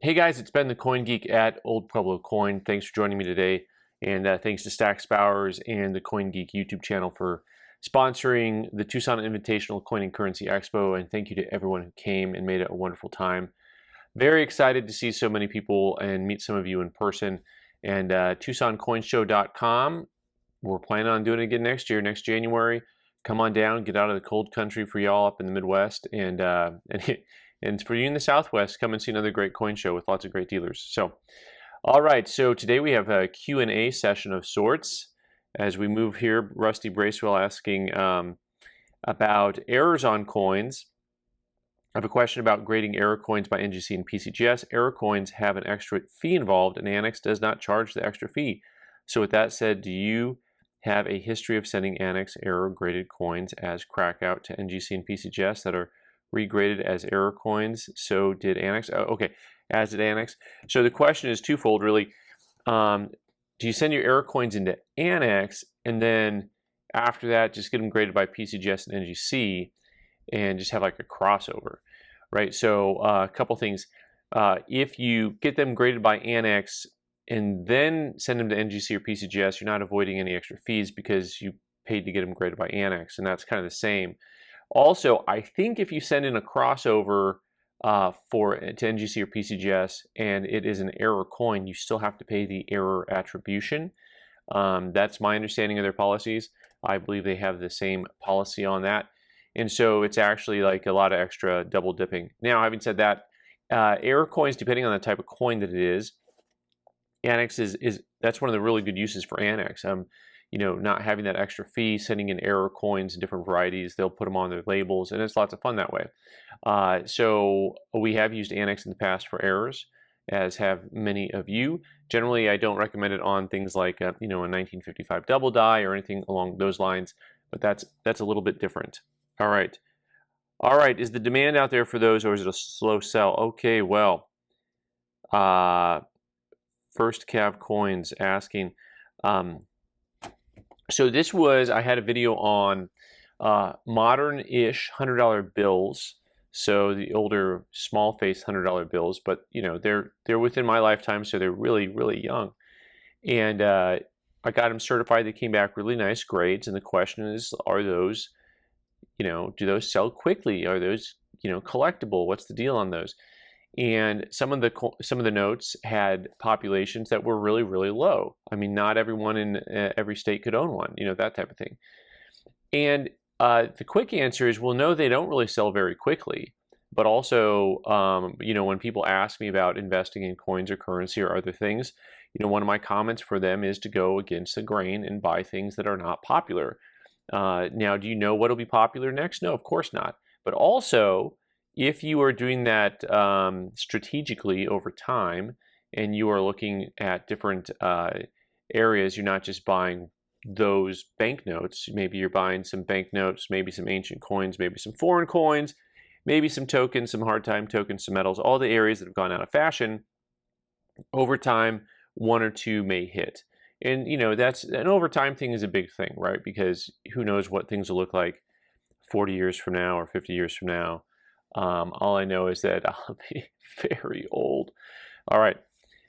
Hey guys, it's Ben the Coin Geek at Old Pueblo Coin. Thanks for joining me today, and thanks to Stack Spowers and the Coin Geek YouTube channel for sponsoring the Tucson Invitational Coin and Currency Expo, and thank you to everyone who came and made it a wonderful time. Very excited to see so many people and meet some of you in person. And TucsonCoinshow.com, we're planning on doing it again next year, next January. Come on down, get out of the cold country for y'all up in the Midwest, and for you in the Southwest, come and see another great coin show with lots of great dealers. So, all right, so today we have a Q&A session of sorts. As we move here, Rusty Bracewell asking about errors on coins. I have a question about grading error coins by NGC and PCGS. Error coins have an extra fee involved, and Annex does not charge the extra fee. So with that said, do you have a history of sending Annex error graded coins as crack out to NGC and PCGS that are regraded as error coins? So did Annex. Oh, okay, as did Annex. So the question is twofold, really. Do you send your error coins into Annex, and then after that, just get them graded by PCGS and NGC, and just have like a crossover, right? So a couple things. If you get them graded by Annex and then send them to NGC or PCGS, you're not avoiding any extra fees because you paid to get them graded by Annex, and that's kind of the same. Also, I think if you send in a crossover to NGC or PCGS and it is an error coin, you still have to pay the error attribution. That's my understanding of their policies. I believe they have the same policy on that. And so it's actually like a lot of extra double dipping. Now, having said that, error coins, depending on the type of coin that it is, Annex that's one of the really good uses for Annex. Not having that extra fee, sending in error coins in different varieties, they'll put them on their labels, and it's lots of fun that way. So we have used Annex in the past for errors, as have many of you. Generally, I don't recommend it on things like a 1955 double die or anything along those lines, but that's a little bit different. All right. Is the demand out there for those, or is it a slow sell? Okay, well, First Cav Coins asking. So this was, I had a video on modern-ish $100 bills. So the older small face $100 bills, but they're within my lifetime, so they're really, really young. And I got them certified. They came back really nice grades. And the question is, are those, do those sell quickly? Are those, collectible? What's the deal on those? And some of the notes had populations that were really, really low. I mean, not everyone in every state could own one, that type of thing. And the quick answer is, well, no, they don't really sell very quickly. But also, when people ask me about investing in coins or currency or other things, one of my comments for them is to go against the grain and buy things that are not popular. Now, do you know what will be popular next? No, of course not. But also, if you are doing that strategically over time, and you are looking at different areas, you're not just buying those banknotes. Maybe you're buying some banknotes, maybe some ancient coins, maybe some foreign coins, maybe some tokens, some hard time tokens, some metals, all the areas that have gone out of fashion. Over time, one or two may hit. And that's an over time thing is a big thing, right? Because who knows what things will look like 40 years from now or 50 years from now. All I know is that I'll be very old. All right,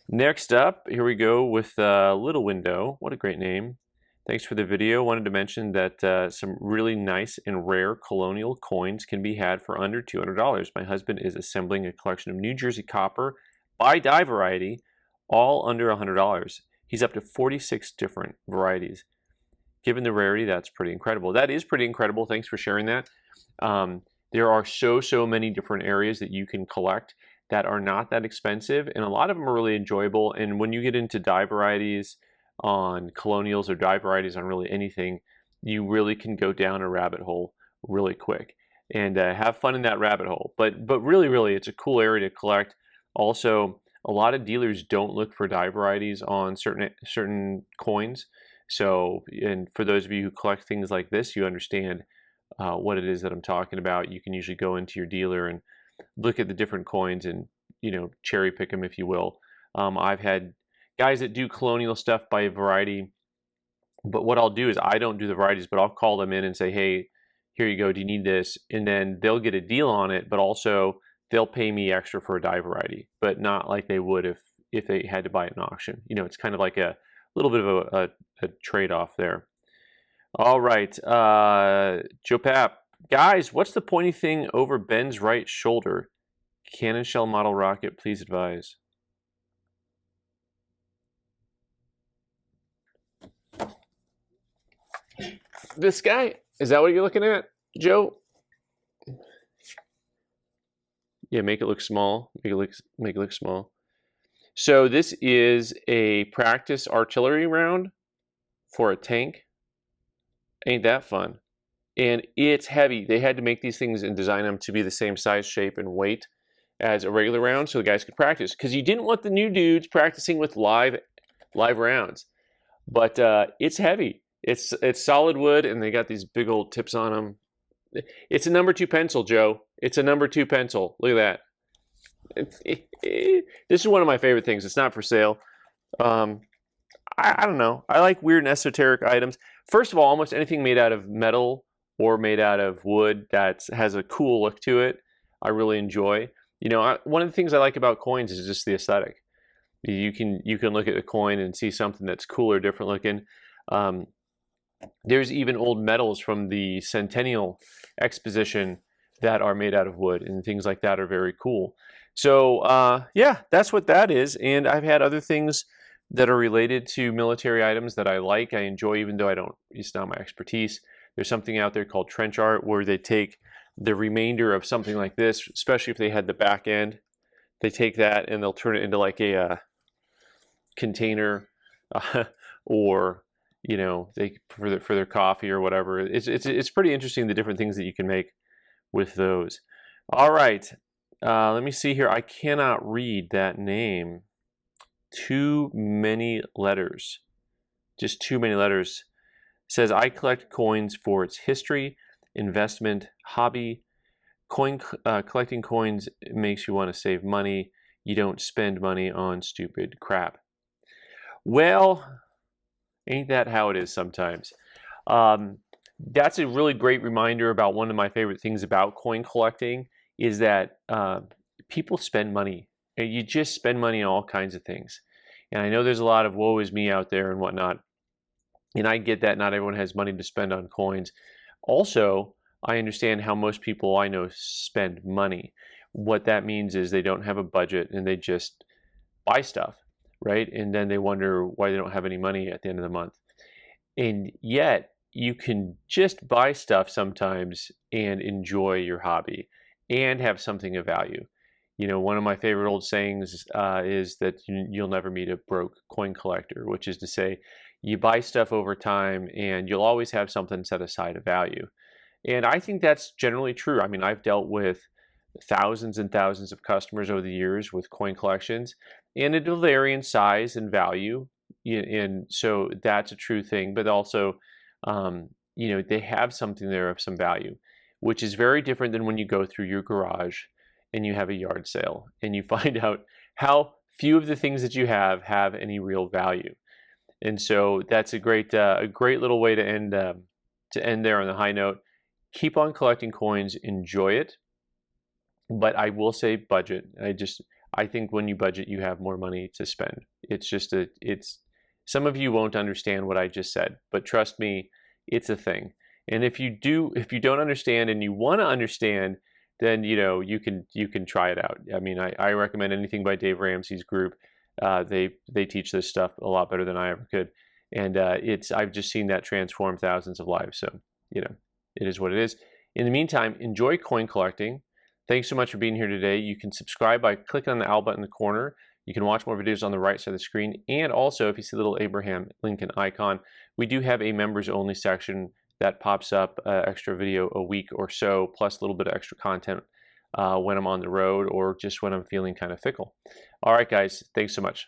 next up, here we go with Little Window. What a great name. Thanks for the video. Wanted to mention that some really nice and rare colonial coins can be had for under $200. My husband is assembling a collection of New Jersey copper by die variety, all under $100. He's up to 46 different varieties. Given the rarity, that's pretty incredible. That is pretty incredible. Thanks for sharing that. There are so many different areas that you can collect that are not that expensive, and a lot of them are really enjoyable. And when you get into die varieties on colonials or die varieties on really anything, you really can go down a rabbit hole really quick and have fun in that rabbit hole. But really, it's a cool area to collect. Also, a lot of dealers don't look for die varieties on certain coins. So, and for those of you who collect things like this, you understand what it is that I'm talking about. You can usually go into your dealer and look at the different coins and cherry pick them, if you will. I've had guys that do colonial stuff by variety, but what I'll do is I don't do the varieties, but I'll call them in and say, hey, here you go, do you need this? And then they'll get a deal on it, but also they'll pay me extra for a die variety, but not like they would if they had to buy it in auction. You know, it's kind of like a little bit of a trade-off there. All right, Joe Pap. Guys, what's the pointy thing over Ben's right shoulder? Cannon shell model rocket, please advise. This guy? Is that what you're looking at, Joe? Yeah, make it look small. Make it look small. So this is a practice artillery round for a tank. Ain't that fun? And it's heavy. They had to make these things and design them to be the same size, shape, and weight as a regular round so the guys could practice. Because you didn't want the new dudes practicing with live rounds. But it's heavy. It's solid wood, and they got these big old tips on them. It's a number 2 pencil, Joe. It's a number 2 pencil. Look at that. This is one of my favorite things. It's not for sale. I don't know. I like weird and esoteric items. First of all, almost anything made out of metal or made out of wood that has a cool look to it, I really enjoy. You know, one of the things I like about coins is just the aesthetic. You can look at a coin and see something that's cool or different looking. There's even old medals from the Centennial Exposition that are made out of wood, and things like that are very cool. So yeah, that's what that is. And I've had other things that are related to military items that I like, I enjoy, even though it's not my expertise. There's something out there called trench art where they take the remainder of something like this, especially if they had the back end, they take that and they'll turn it into like a container or, you know, for their coffee or whatever. It's pretty interesting, the different things that you can make with those. All right, let me see here. I cannot read that name. Too many letters. Just too many letters. It says, I collect coins for its history, investment, hobby. Collecting coins makes you want to save money. You don't spend money on stupid crap. Well, ain't that how it is sometimes? That's a really great reminder about one of my favorite things about coin collecting is that people spend money. You just spend money on all kinds of things. And I know there's a lot of woe is me out there and whatnot. And I get that not everyone has money to spend on coins. Also, I understand how most people I know spend money. What that means is they don't have a budget and they just buy stuff, right? And then they wonder why they don't have any money at the end of the month. And yet, you can just buy stuff sometimes and enjoy your hobby and have something of value. You know, one of my favorite old sayings is that you'll never meet a broke coin collector, which is to say, you buy stuff over time and you'll always have something set aside of value. And I think that's generally true. I mean, I've dealt with thousands and thousands of customers over the years with coin collections, and it'll vary in size and value. And so that's a true thing. But also, you know, they have something there of some value, which is very different than when you go through your garage and you have a yard sale and you find out how few of the things that you have any real value. And so that's a great little way to end there on the high note. Keep on collecting coins, enjoy it, but I will say budget. I think when you budget, you have more money to spend. Some of you won't understand what I just said, but trust me, it's a thing. And if you don't understand and you want to understand, then you know you can try it out. I mean, I recommend anything by Dave Ramsey's group. They teach this stuff a lot better than I ever could, and I've just seen that transform thousands of lives. So you know, it is what it is. In the meantime, enjoy coin collecting. Thanks so much for being here today. You can subscribe by clicking on the owl button in the corner. You can watch more videos on the right side of the screen, and also if you see the little Abraham Lincoln icon, we do have a members only section that pops up extra video a week or so, plus a little bit of extra content when I'm on the road or just when I'm feeling kind of fickle. All right, guys, thanks so much.